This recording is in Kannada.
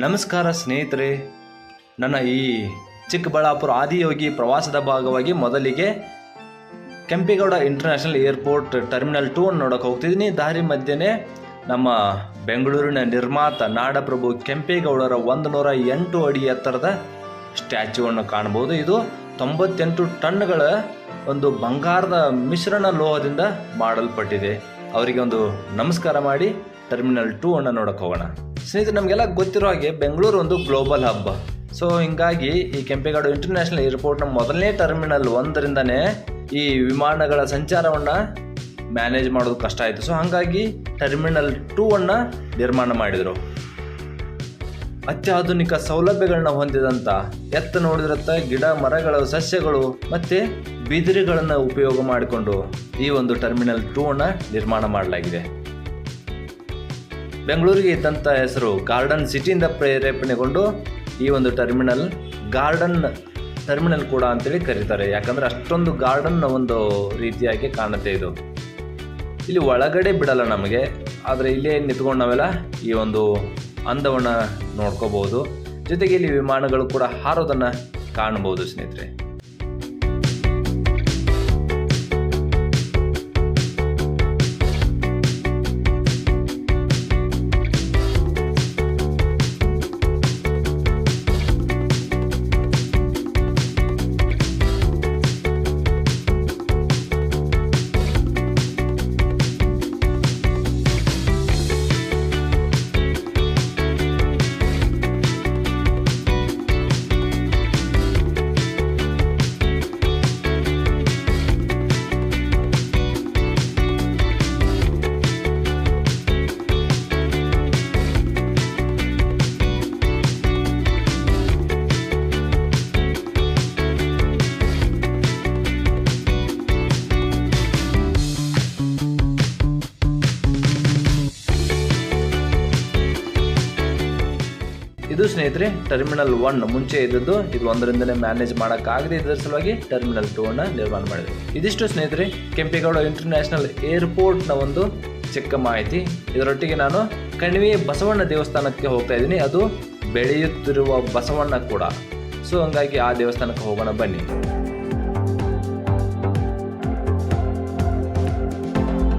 ನಮಸ್ಕಾರ ಸ್ನೇಹಿತರೆ, ನನ್ನ ಈ ಚಿಕ್ಕಬಳ್ಳಾಪುರ ಆದಿಯೋಗಿ ಪ್ರವಾಸದ ಭಾಗವಾಗಿ ಮೊದಲಿಗೆ ಕೆಂಪೇಗೌಡ ಇಂಟರ್ನ್ಯಾಷನಲ್ ಏರ್ಪೋರ್ಟ್ ಟರ್ಮಿನಲ್ 2 ನೋಡೋಕೆ ಹೋಗ್ತಿದ್ದೀನಿ. ದಾರಿ ಮಧ್ಯೆ ನಮ್ಮ ಬೆಂಗಳೂರಿನ ನಿರ್ಮಾತ ನಾಡಪ್ರಭು ಕೆಂಪೇಗೌಡರ 108 ಅಡಿ ಎತ್ತರದ ಸ್ಟ್ಯಾಚ್ಯೂವನ್ನು ಕಾಣಬಹುದು. ಇದು 98 ಟನ್ಗಳ ಒಂದು ಬಂಗಾರದ ಮಿಶ್ರಣ ಲೋಹದಿಂದ ಮಾಡಲ್ಪಟ್ಟಿದೆ. ಅವರಿಗೆ ಒಂದು ನಮಸ್ಕಾರ ಮಾಡಿ ಟರ್ಮಿನಲ್ 2 ಅನ್ನು ನೋಡೋಕೆ ಹೋಗೋಣ. ಸ್ನೇಹಿತರೆ, ನಮಗೆಲ್ಲ ಗೊತ್ತಿರೋ ಹಾಗೆ ಬೆಂಗಳೂರು ಒಂದು ಗ್ಲೋಬಲ್ ಹಬ್. ಸೊ ಹಿಂಗಾಗಿ ಈ ಕೆಂಪೇಗೌಡ ಇಂಟರ್ನ್ಯಾಷನಲ್ ಏರ್ಪೋರ್ಟ್ನ ಮೊದಲನೇ ಟರ್ಮಿನಲ್ 1ರಿಂದನೇ ಈ ವಿಮಾನಗಳ ಸಂಚಾರವನ್ನು ಮ್ಯಾನೇಜ್ ಮಾಡೋದು ಕಷ್ಟ ಆಯಿತು. ಸೊ ಹಾಗಾಗಿ ಟರ್ಮಿನಲ್ 2 ಅನ್ನು ನಿರ್ಮಾಣ ಮಾಡಿದರು. ಅತ್ಯಾಧುನಿಕ ಸೌಲಭ್ಯಗಳನ್ನ ಹೊಂದಿದಂಥ ಎತ್ತ ನೋಡಿದ್ರತ್ತ ಗಿಡ ಮರಗಳು, ಸಸ್ಯಗಳು ಮತ್ತು ಬಿದಿರುಗಳನ್ನು ಉಪಯೋಗ ಮಾಡಿಕೊಂಡು ಈ ಒಂದು ಟರ್ಮಿನಲ್ 2 ಅನ್ನು ನಿರ್ಮಾಣ ಮಾಡಲಾಗಿದೆ. ಬೆಂಗಳೂರಿಗೆ ಇದ್ದಂಥ ಹೆಸರು ಗಾರ್ಡನ್ ಸಿಟಿಯಿಂದ ಪ್ರೇರೇಪಣೆಗೊಂಡು ಈ ಒಂದು ಟರ್ಮಿನಲ್ ಗಾರ್ಡನ್ ಟರ್ಮಿನಲ್ ಕೂಡ ಅಂತೇಳಿ ಕರೀತಾರೆ. ಯಾಕಂದರೆ ಅಷ್ಟೊಂದು ಗಾರ್ಡನ್ ಒಂದು ರೀತಿಯಾಗಿ ಕಾಣುತ್ತೆ ಇದು. ಇಲ್ಲಿ ಒಳಗಡೆ ಬಿಡಲ್ಲ ನಮಗೆ, ಆದರೆ ಇಲ್ಲೇ ನಿಂತ್ಕೊಂಡು ನಾವೆಲ್ಲ ಈ ಒಂದು ಅಂದವನ್ನು ನೋಡ್ಕೋಬಹುದು. ಜೊತೆಗೆ ಇಲ್ಲಿ ವಿಮಾನಗಳು ಕೂಡ ಹಾರೋದನ್ನು ಕಾಣಬಹುದು ಸ್ನೇಹಿತರೆ. ಇದು ಸ್ನೇಹಿತರೆ ಟರ್ಮಿನಲ್ 1 ಮುಂಚೆ ಇದ್ದದ್ದು. ಇದು 1ರಿಂದಲೇ ಮ್ಯಾನೇಜ್ ಮಾಡೋಕ್ಕಾಗದೆ ಇದರ ಸಲುವಾಗಿ ಟರ್ಮಿನಲ್ 2 ಅನ್ನು ನಿರ್ಮಾಣ ಮಾಡಿದೆ. ಇದಿಷ್ಟು ಸ್ನೇಹಿತರೆ ಕೆಂಪೇಗೌಡ ಇಂಟರ್ನ್ಯಾಷನಲ್ ಏರ್ಪೋರ್ಟ್ನ ಒಂದು ಚಿಕ್ಕ ಮಾಹಿತಿ. ಇದರೊಟ್ಟಿಗೆ ನಾನು ಕಣಿವೆ ಬಸವಣ್ಣ ದೇವಸ್ಥಾನಕ್ಕೆ ಹೋಗ್ತಾ ಇದ್ದೀನಿ. ಅದು ಬೆಳೆಯುತ್ತಿರುವ ಬಸವಣ್ಣ ಕೂಡ. ಸೊ ಹಂಗಾಗಿ ಆ ದೇವಸ್ಥಾನಕ್ಕೆ ಹೋಗೋಣ ಬನ್ನಿ.